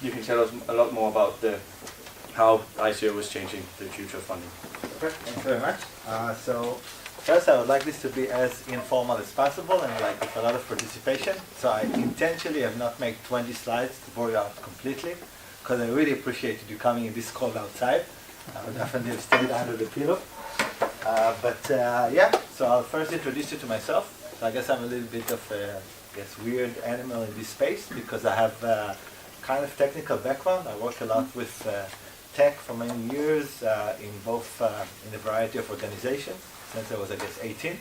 you can tell us a lot more about how ICO is changing the future of funding. Okay, thank you very much. So first, I would like this to be as informal as possible and like with a lot of participation. So I intentionally have not made 20 slides to bore you out completely, because I really appreciated you coming in this cold outside. I would definitely have stayed under the pillow. Yeah, so I'll first introduce you to myself. So I guess I'm a little bit of a weird animal in this space, because I have kind of technical background. I work a lot with tech for many years in both in a variety of organizations since I was, I guess, 18.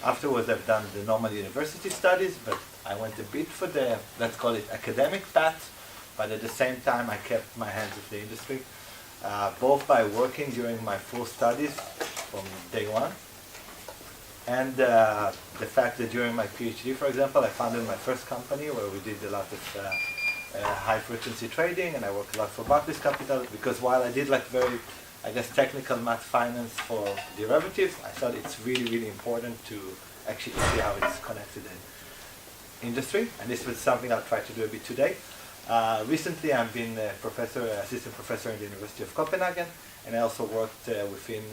Afterwards, I've done the normal university studies, but I went a bit for the, let's call it, academic path. But at the same time, I kept my hands with the industry, both by working during my full studies from day one, and the fact that during my PhD, for example, I founded my first company where we did a lot of high-frequency trading, and I worked a lot for Barclays Capital, because while I did like very, I guess, technical math finance for derivatives, I thought it's really, really important to actually see how it's connected in industry, and this was something I'll try to do a bit today. Recently, I've been assistant professor in the University of Copenhagen, and I also worked within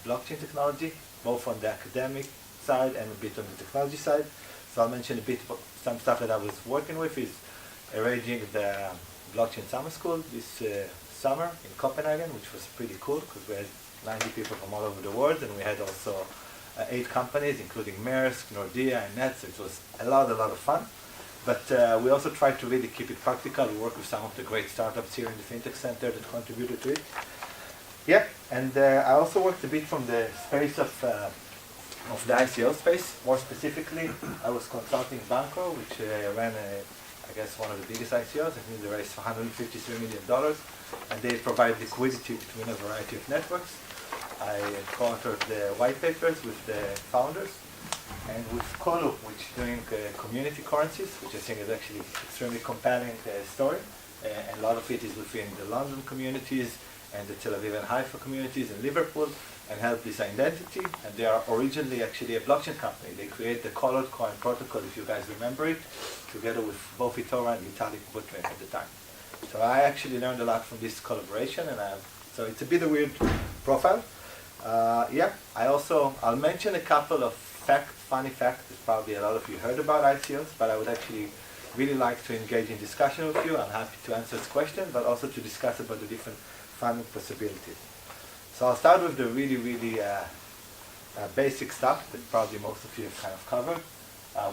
blockchain technology, both on the academic side and a bit on the technology side. So I'll mention a bit about some stuff that I was working with is arranging the blockchain summer school this summer in Copenhagen, which was pretty cool because we had 90 people from all over the world, and we had also 8 companies, including Maersk, Nordea, and Nets. It was a lot of fun. But we also tried to really keep it practical. We work with some of the great startups here in the Fintech Center that contributed to it. Yeah, and I also worked a bit from the space of the ICO space. More specifically, I was consulting Banco, which ran, I guess, one of the biggest ICOs. I think they raised $153 million, and they provide liquidity between a variety of networks. I co-authored the white papers with the founders, and with Colo, which is doing community currencies, which I think is actually extremely compelling story. And a lot of it is within the London communities and the Tel Aviv and Haifa communities and Liverpool, and help this identity. And they are originally actually a blockchain company. They create the colored coin protocol, if you guys remember it, together with both eToro and Vitalik Buterin at the time. So I actually learned a lot from this collaboration, and so it's a bit of a weird profile. Yeah, I'll mention a couple of funny facts that probably a lot of you heard about ICOs, but I would actually really like to engage in discussion with you. I'm happy to answer this question, but also to discuss about the different funding possibilities. So I'll start with the really, really basic stuff that probably most of you have kind of covered,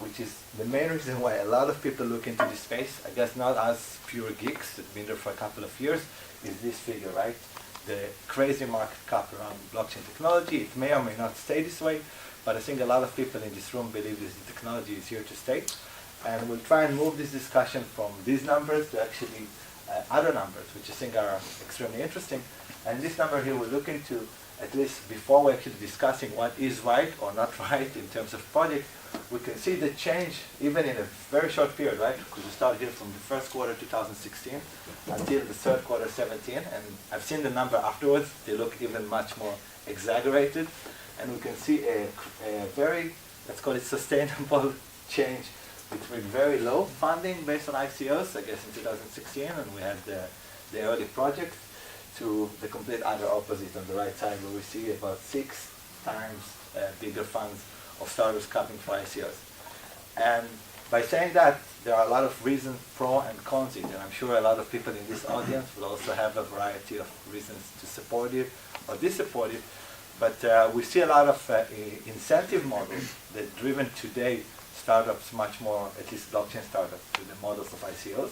which is the main reason why a lot of people look into this space, I guess not as pure geeks that have been there for a couple of years, is this figure, right? The crazy market cap around blockchain technology. It may or may not stay this way, but I think a lot of people in this room believe this technology is here to stay. And we'll try and move this discussion from these numbers to actually other numbers, which I think are extremely interesting. And this number here we're looking to, at least before we're actually discussing what is right or not right in terms of project, we can see the change even in a very short period, right? Because we start here from the first quarter 2016 until the third quarter 17, and I've seen the number afterwards. They look even much more exaggerated, and we can see a very, let's call it, sustainable change between very low funding based on ICOs, I guess in 2016, and we had the early projects, to the complete other opposite on the right side, where we see about 6 times bigger funds of startups coming for ICOs. And by saying that, there are a lot of reasons, pro and cons it, and I'm sure a lot of people in this audience will also have a variety of reasons to support it or dissupport it. But we see a lot of incentive models that driven today startups much more, at least blockchain startups, to the models of ICOs.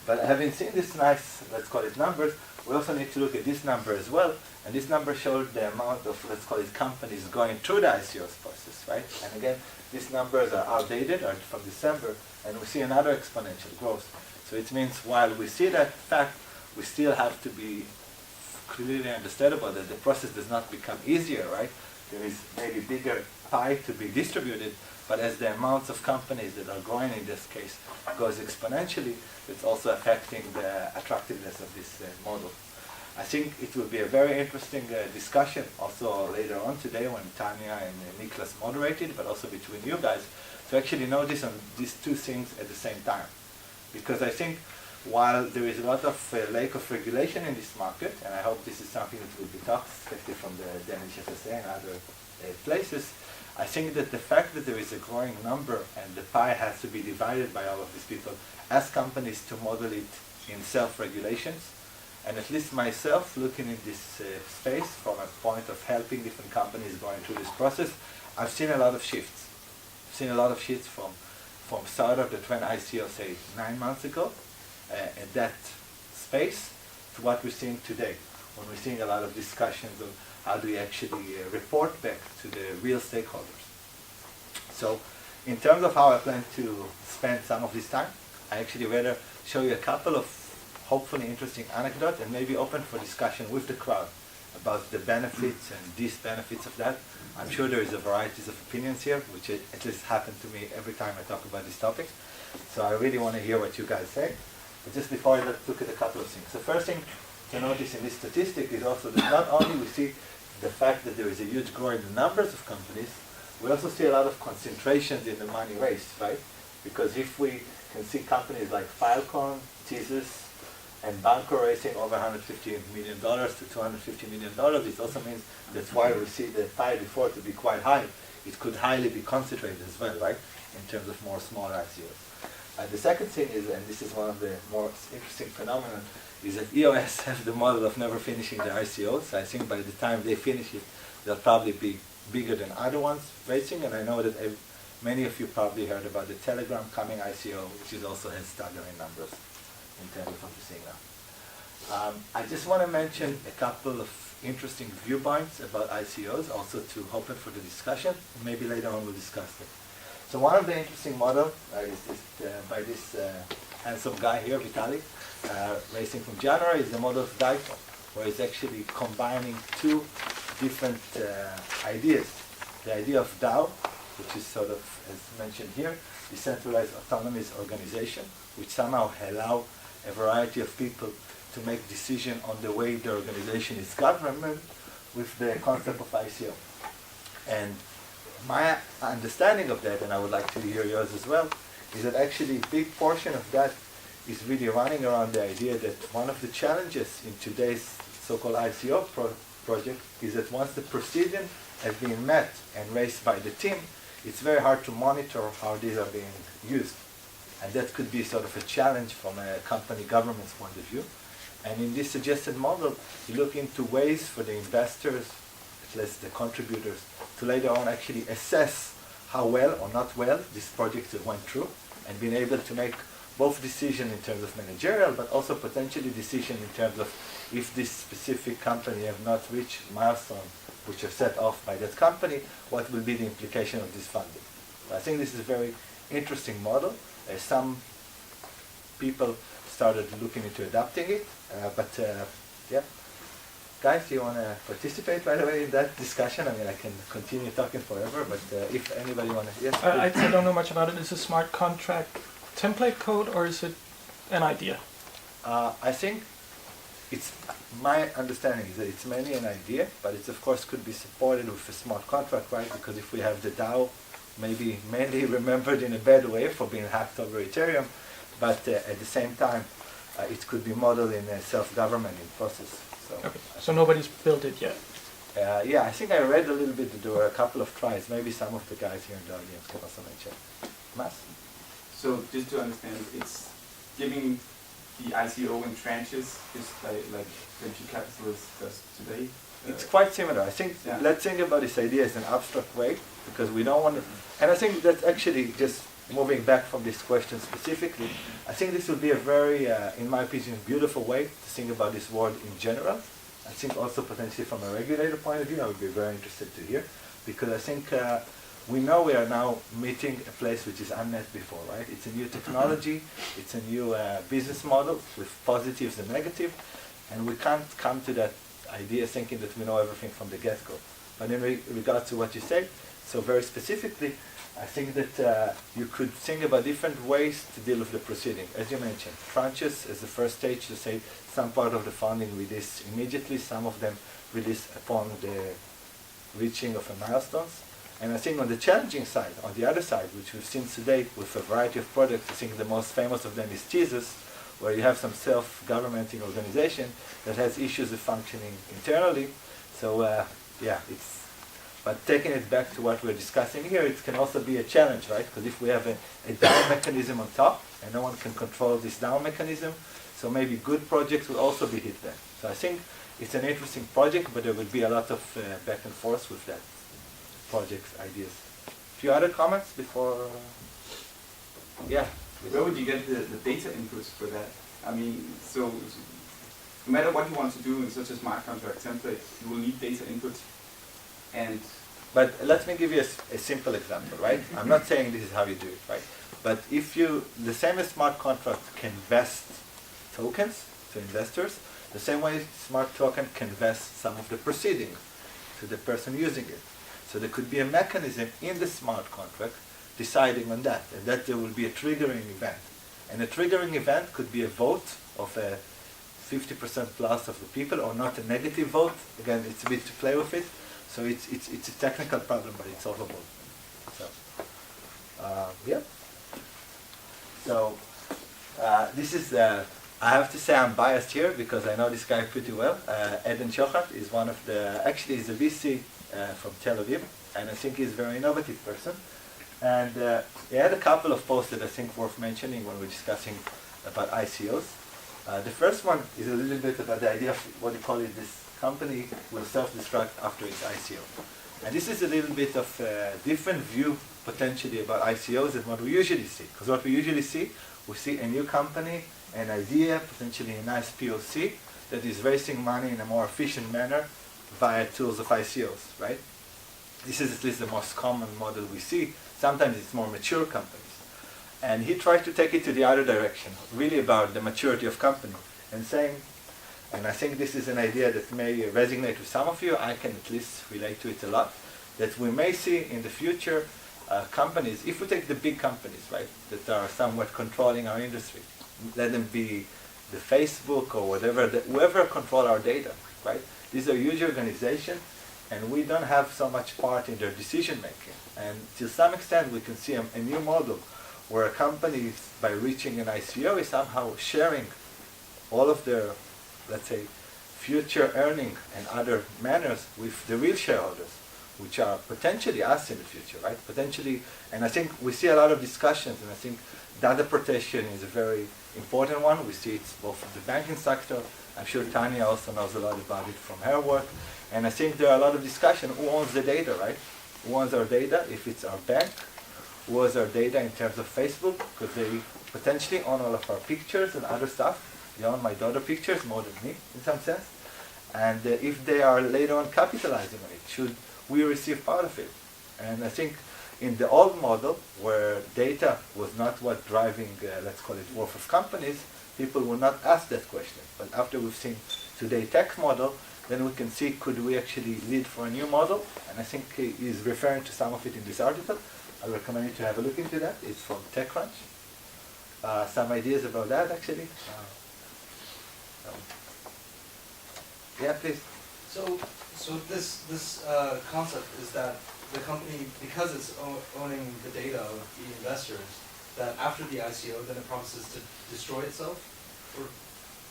But having seen this nice, let's call it numbers, we also need to look at this number as well. And this number showed the amount of, let's call it, companies going through the ICOs process, right? And again, these numbers are outdated, are from December, and we see another exponential growth. So it means while we see that fact, we still have to be clearly understandable that the process does not become easier, right? There is maybe bigger pie to be distributed, but as the amounts of companies that are growing in this case goes exponentially, it's also affecting the attractiveness of this model. I think it will be a very interesting discussion also later on today when Tanya and Niklas moderated, but also between you guys, to actually notice on these two things at the same time. Because I think while there is a lot of lack of regulation in this market, and I hope this is something that will be talked, especially from the Danish FSA and other places, I think that the fact that there is a growing number and the pie has to be divided by all of these people, ask companies to model it in self-regulations. And at least myself, looking in this space from a point of helping different companies going through this process, I've seen a lot of shifts. I've seen a lot of shifts from startup that went ICO, say, 9 months ago, at that space, to what we're seeing today, when we're seeing a lot of discussions of how do we actually report back to the real stakeholders. So in terms of how I plan to spend some of this time, I actually rather show you a couple of hopefully interesting anecdotes and maybe open for discussion with the crowd about the benefits and disbenefits of that. I'm sure there is a variety of opinions here, which at least happen to me every time I talk about these topics. So I really want to hear what you guys say. But just before I look at a couple of things. The first thing to notice in this statistic is also that not only we see the fact that there is a huge growth in the numbers of companies, we also see a lot of concentrations in the money raised, right? Because if we can see companies like Filecoin, Thesis, and Banco raising over $150 million to $250 million, it also means that's why we see the pie before to be quite high. It could highly be concentrated as well, right? In terms of more smaller ICOs. The second thing is, and this is one of the more interesting phenomena, is that EOS have the model of never finishing their ICOs. I think by the time they finish it, they'll probably be bigger than other ones raising, and I know that many of you probably heard about the Telegram coming ICO, which is also has staggering numbers in terms of what we're seeing now. I just want to mention a couple of interesting viewpoints about ICOs, also to open for the discussion. Maybe later on we'll discuss it. So one of the interesting models is by this handsome guy here, Vitalik, racing from January, is the model of DICO, where it's actually combining two different ideas. The idea of DAO, which is sort of, as mentioned here, decentralized autonomous organization, which somehow allow a variety of people to make decision on the way the organization is governed with the concept of ICO. And my understanding of that, and I would like to hear yours as well, is that actually a big portion of that is really running around the idea that one of the challenges in today's so-called ICO project is that once the procedure has been met and raised by the team, it's very hard to monitor how these are being used. And that could be sort of a challenge from a company government's point of view. And in this suggested model, you look into ways for the investors, at least the contributors, to later on actually assess how well or not well this project went through, and being able to make both decisions in terms of managerial, but also potentially decision in terms of if this specific company have not reached milestones which are set off by that company, what will be the implication of this funding. I think this is a very interesting model. Some people started looking into adapting it, yeah. Guys, do you want to participate, by the way, in that discussion? I mean, I can continue talking forever, but if anybody want to, yes. I don't know much about it. Is it a smart contract template code, or is it an idea? I think it's my understanding is that it's mainly an idea, but it's of course could be supported with a smart contract, right? Because if we have the DAO, maybe mainly remembered in a bad way for being hacked over Ethereum, but at the same time, it could be modeled in a self-government process. So, okay. So nobody's built it yet. Yeah, I think I read a little bit that there were a couple of tries. Maybe some of the guys here in the audience can also mention. Mas? So just to understand, it's giving the ICO in tranches, just like venture capitalists does today? It's quite similar. I think, yeah. Let's think about this idea as an abstract way, because we don't want to, and I think that's actually just moving back from this question specifically, I think this would be a very, in my opinion, beautiful way to think about this word in general. I think also potentially from a regulator point of view, I would be very interested to hear, because I think we know we are now meeting a place which is unmet before, right? It's a new technology, it's a new business model with positives and negatives, and we can't come to that idea thinking that we know everything from the get-go. But in regards to what you said, so very specifically, I think that you could think about different ways to deal with the proceeding. As you mentioned, tranches as the first stage to say some part of the funding release immediately, some of them release upon the reaching of a milestones. And I think on the challenging side, on the other side, which we've seen today with a variety of products, I think the most famous of them is Jesus, where you have some self-governing organization that has issues of functioning internally. So yeah, but taking it back to what we're discussing here, it can also be a challenge, right? Because if we have a down mechanism on top, and no one can control this down mechanism, so maybe good projects will also be hit there. So I think it's an interesting project, but there will be a lot of back and forth with that project's ideas. A few other comments before? Yeah. Where would you get the data inputs for that? I mean, so no matter what you want to do in such a smart contract template, you will need data inputs. But let me give you a simple example, right? I'm not saying this is how you do it, right? But if the same as smart contract can vest tokens to investors, the same way smart token can vest some of the proceedings to the person using it. So there could be a mechanism in the smart contract deciding on that, and that there will be a triggering event. And a triggering event could be a vote of 50% plus of the people, or not a negative vote. Again, it's a bit to play with it. So it's a technical problem, but it's solvable. So yeah. So this is I have to say I'm biased here because I know this guy pretty well. Eden Shochat is one of actually he's a VC from Tel Aviv, and I think he's a very innovative person. And he had a couple of posts that I think worth mentioning when we're discussing about ICOs. The first one is a little bit about the idea of what you call it, this company will self-destruct after its ICO. And this is a little bit of a different view potentially about ICOs than what we usually see. Because what we usually see, we see a new company, an idea, potentially a nice POC, that is raising money in a more efficient manner via tools of ICOs, right? This is at least the most common model we see. Sometimes it's more mature companies. And he tried to take it to the other direction, really about the maturity of company, and saying, and I think this is an idea that may resonate with some of you, I can at least relate to it a lot, that we may see in the future companies, if we take the big companies, right, that are somewhat controlling our industry, let them be the Facebook or whatever, whoever control our data, right? These are huge organizations, and we don't have so much part in their decision making. And to some extent, we can see a new model where a company, by reaching an ICO, is somehow sharing all of their, let's say, future earning and other manners with the real shareholders, which are potentially us in the future, right? Potentially, and I think we see a lot of discussions, and I think data protection is a very important one. We see it both in the banking sector. I'm sure Tanya also knows a lot about it from her work. And I think there are a lot of discussion. Who owns the data, right? Who owns our data? If it's our bank, who owns our data in terms of Facebook? Because they potentially own all of our pictures and other stuff. They own my daughter pictures more than me, in some sense. And if they are later on capitalizing on it, should we receive part of it? And I think in the old model, where data was not what driving, let's call it, worth of companies, people will not ask that question. But after we've seen today's tech model, then we can see, could we actually lead for a new model? And I think he's referring to some of it in this article. I recommend you to have a look into that. It's from TechCrunch. Some ideas about that, actually. Yeah, please. So this concept is that the company, because it's owning the data of the investors, that after the ICO, then it promises to destroy itself? Or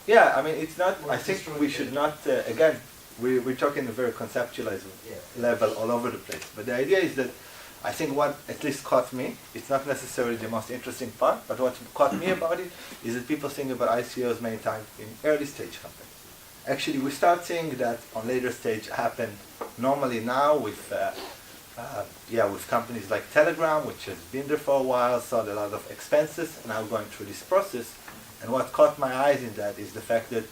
yeah, I mean, it's not, or I think destroy we the should data? not, again, we're talking a very conceptualized level all over the place. But the idea is that I think what at least caught me, it's not necessarily the most interesting part, but what caught me about it is that people think about ICOs many times in early stage companies. Actually, we start seeing that on later stage happen normally now with with companies like Telegram, which has been there for a while, saw a lot of expenses, now going through this process. And what caught my eyes in that is the fact that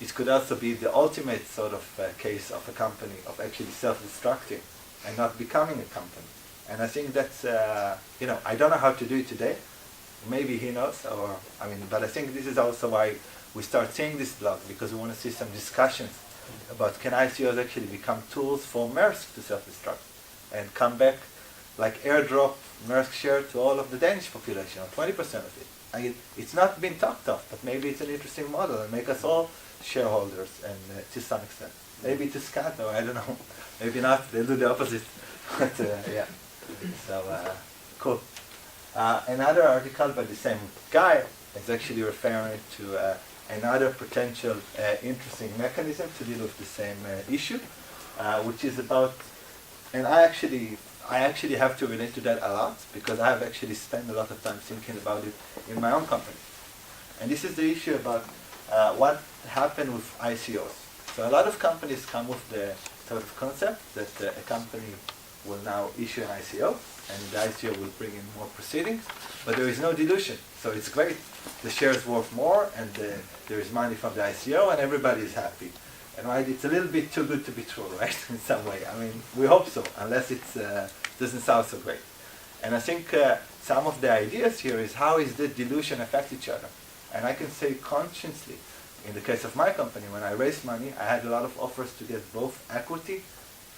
it could also be the ultimate sort of case of a company of actually self-destructing and not becoming a company. And I think that's, I don't know how to do it today. Maybe he knows, but I think this is also why we start seeing this blog, because we want to see some discussions about can ICOs actually become tools for Maersk to self-destruct and come back like airdrop Maersk share to all of the Danish population, or 20% of it. It's not been talked of, but maybe it's an interesting model and make us all shareholders, and to some extent. Maybe to scatter, I don't know. Maybe not, they'll do the opposite. But so, cool. Another article by the same guy is actually referring to another potential interesting mechanism to deal with the same issue, which is about, and I actually have to relate to that a lot because I have actually spent a lot of time thinking about it in my own company. And this is the issue about what happened with ICOs. So a lot of companies come with the sort of concept that a company will now issue an ICO, and the ICO will bring in more proceedings, but there is no dilution. So it's great. The shares worth more, and there is money from the ICO, and everybody is happy. And right, it's a little bit too good to be true, right? In some way. I mean, we hope so, unless it doesn't sound so great. And I think some of the ideas here is how is the dilution affect each other. And I can say consciously, in the case of my company, when I raised money, I had a lot of offers to get both equity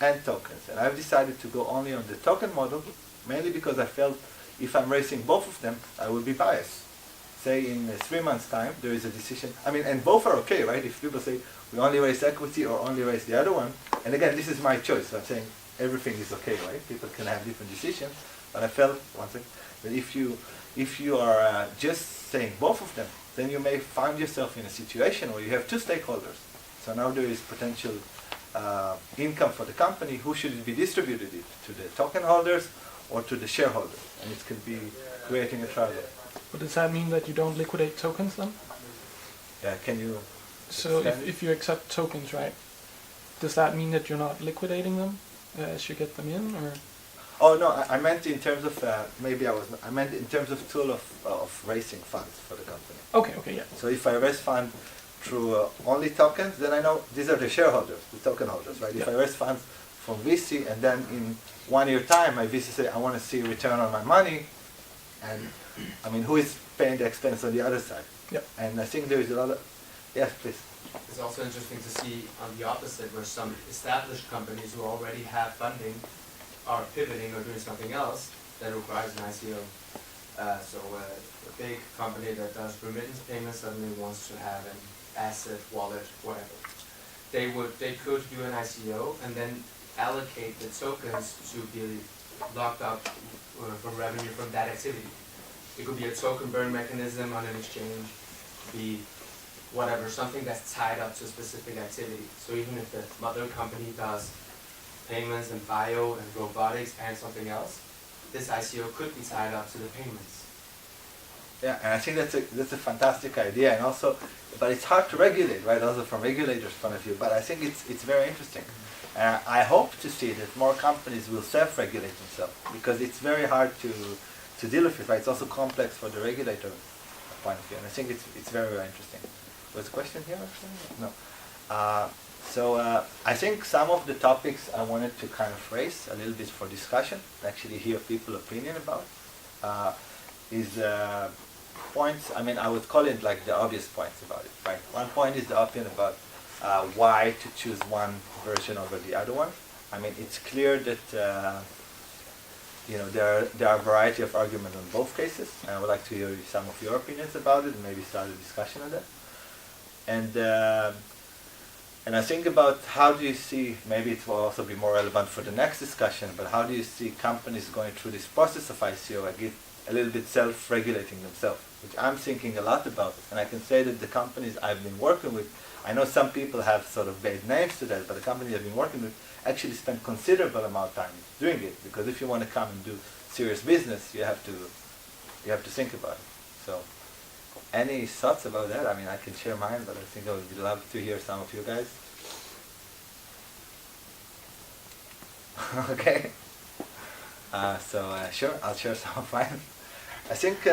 and tokens. And I've decided to go only on the token model, mainly because I felt if I'm raising both of them, I will be biased. Say in 3 months' time, there is a decision. I mean, and both are okay, right? If people say, we only raise equity or only raise the other one, and again, this is my choice. So I'm saying everything is okay, right? People can have different decisions. But I felt, one second, that if you are just saying both of them, then you may find yourself in a situation where you have two stakeholders. So now there is potential income for the company. Who should it be distributed to the token holders or to the shareholders? And it could be creating a triangle. But does that mean that you don't liquidate tokens then? Yeah, can you? So if you accept tokens, right, does that mean that you're not liquidating them as you get them in, or? Oh no, I meant in terms of I meant in terms of tool of raising funds for the company. Okay, yeah. So if I raise fund through only tokens, then I know these are the shareholders, the token holders, right? Yeah. If I raise funds from VC and then in 1 year time, my VC say I want to see return on my money, and I mean, who is paying the expense on the other side? Yep. And I think there is a lot of, yes, please. It's also interesting to see on the opposite, where some established companies who already have funding are pivoting or doing something else that requires an ICO. So a big company that does remittance payments suddenly wants to have an asset, wallet, whatever. They could do an ICO and then allocate the tokens to be locked up for revenue from that activity. It could be a token burn mechanism on an exchange, be whatever, something that's tied up to a specific activity. So even if the mother company does payments and bio and robotics and something else, this ICO could be tied up to the payments. Yeah, and I think that's a fantastic idea, and also, but it's hard to regulate, right? Also from regulators' point of view. But I think it's very interesting. I hope to see that more companies will self-regulate themselves, because it's very hard to deal with it, right? It's also complex for the regulator point of view, and I think it's very, very interesting. Was a question here actually? No. So I think some of the topics I wanted to kind of raise a little bit for discussion, actually hear people's opinion about, is points. I mean, I would call it like the obvious points about it, right? One point is the opinion about why to choose one version over the other one. I mean, it's clear that there are a variety of arguments on both cases, and I would like to hear some of your opinions about it and maybe start a discussion on that. And I think about how do you see, maybe it will also be more relevant for the next discussion, but how do you see companies going through this process of ICO and get a little bit self-regulating themselves, which I'm thinking a lot about. And I can say that the companies I've been working with, I know some people have sort of made names to that, but the companies I've been working with actually spend considerable amount of time doing it, because if you want to come and do serious business, you have to think about it. So, any thoughts about that? I mean, I can share mine, but I think I would love to hear some of you guys. Okay. Sure, I'll share some of mine. I think,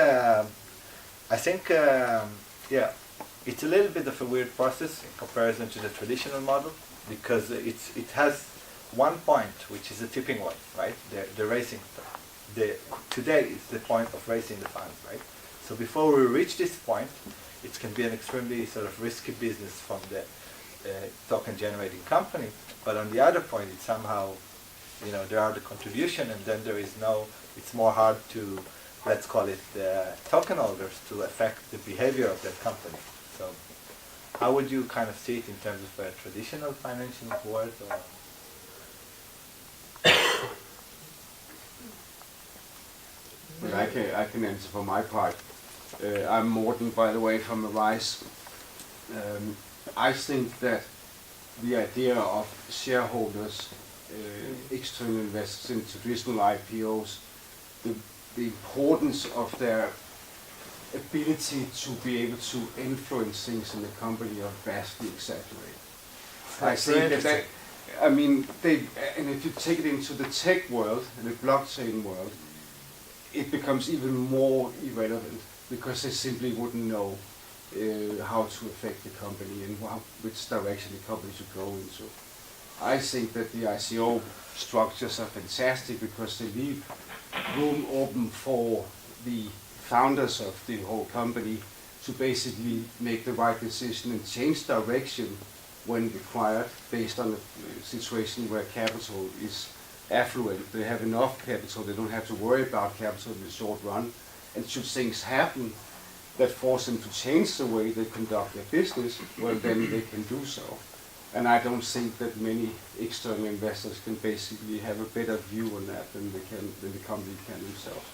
yeah, it's a little bit of a weird process in comparison to the traditional model, because it has one point, which is a tipping point, right? The raising. Today is the point of raising the funds, right? So before we reach this point, it can be an extremely sort of risky business from the token generating company. But on the other point, it's somehow, there are the contribution, and then there is it's more hard to, let's call it, token holders to affect the behavior of that company. So how would you kind of see it in terms of a traditional financial world? Or? But I can answer for my part. I'm Morten, by the way, from Arise. I think that the idea of shareholders, external investors in traditional IPOs, the importance of their ability to be able to influence things in the company are vastly exaggerated. I think that, I mean, and if you take it into the tech world and the blockchain world, it becomes even more irrelevant because they simply wouldn't know how to affect the company and which direction the company should go into. I think that the ICO structures are fantastic because they leave room open for the founders of the whole company to basically make the right decision and change direction when required based on a situation where capital is affluent. They have enough capital, they don't have to worry about capital in the short run. And should things happen that force them to change the way they conduct their business, well then they can do so. And I don't think that many external investors can basically have a better view on that than the company can themselves.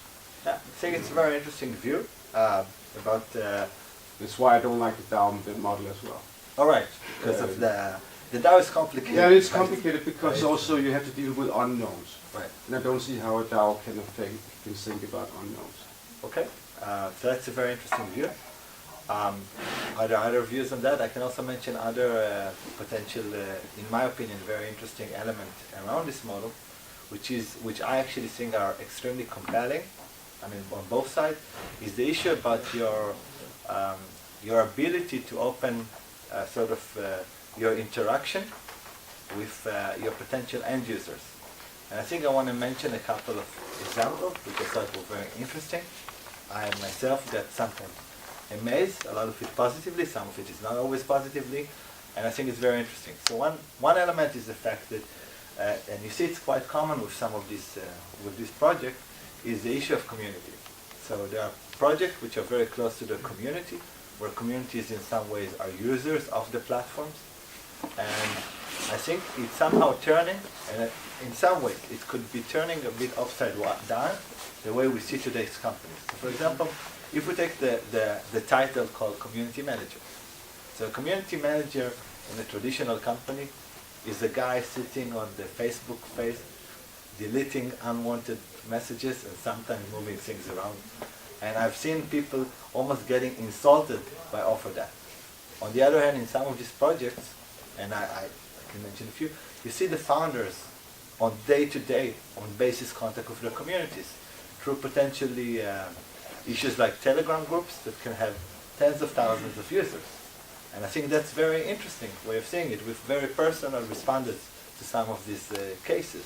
Yeah, I think it's a very interesting view about. That's why I don't like the DAO model as well. All right, because of the DAO is complicated. Yeah, it's complicated because also you have to deal with unknowns. Right. And I don't see how a DAO can think about unknowns. Okay, so that's a very interesting view. Are there other views on that? I can also mention other potential, in my opinion, very interesting element around this model, which I actually think are extremely compelling. I mean, on both sides, is the issue about your ability to open your interaction with your potential end users. And I think I want to mention a couple of examples which I thought were very interesting. I myself got sometimes amazed, a lot of it positively, some of it is not always positively, and I think it's very interesting. So one element is the fact that, and you see it's quite common with some of these with this project, is the issue of community. So there are projects which are very close to the community, where communities in some ways are users of the platforms, and I think it's somehow turning, and in some ways it could be turning a bit upside down the way we see today's companies. So for example, if we take the title called community manager. So a community manager in a traditional company is a guy sitting on the Facebook page, deleting unwanted messages and sometimes moving things around. And I've seen people almost getting insulted by offer that. On the other hand, in some of these projects, and I can mention a few, you see the founders on day-to-day, on basis contact with their communities through potentially issues like Telegram groups that can have tens of thousands of users. And I think that's a very interesting way of seeing it, with very personal responses to some of these cases.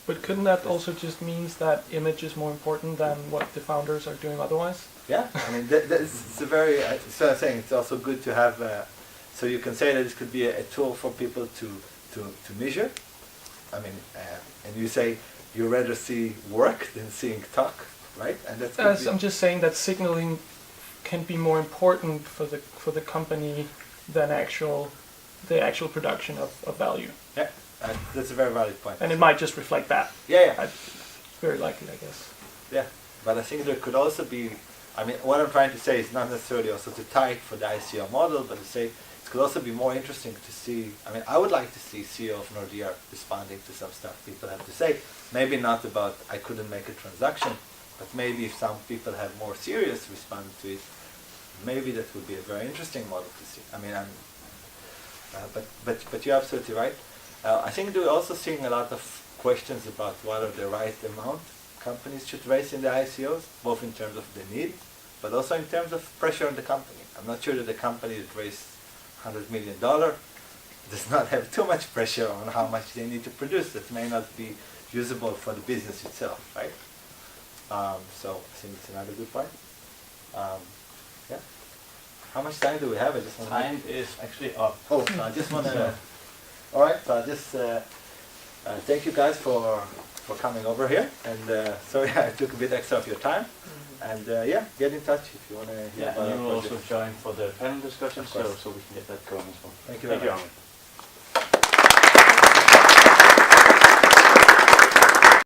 But couldn't that also just means that image is more important than what the founders are doing otherwise? Yeah, I mean, that's a very, so I'm saying it's also good to have, so you can say that this could be a tool for people to measure. I mean, and you say you rather see work than seeing talk, right? And that's I'm just saying that signaling can be more important for the company than the actual production of value. Yeah, that's a very valid point. And it might just reflect that. Yeah. Very likely, I guess. Yeah, but I think there could also be, I mean, what I'm trying to say is not necessarily also to tie it for the ICO model, but to say it could also be more interesting to see, I mean, I would like to see CEO of Nordea responding to some stuff people have to say. Maybe not about, I couldn't make a transaction, but maybe if some people have more serious respond to it, maybe that would be a very interesting model to see. I mean, but you're absolutely right. I think we're also seeing a lot of questions about what are the right amount companies should raise in the ICOs, both in terms of the need, but also in terms of pressure on the company. I'm not sure that the company that raised $100 million does not have too much pressure on how much they need to produce. That may not be usable for the business itself, right? So I think it's another good point. Yeah. How much time do we have? I just want Time is actually up. Oh, so I just want to. All right. So I just thank you guys for coming over here, and sorry I took a bit extra of your time. And yeah, get in touch if you want to hear Yeah, about and our you will also project. join for the panel discussion, Of course. so we can get that going as well. Thank you Thank very you, much. Omri.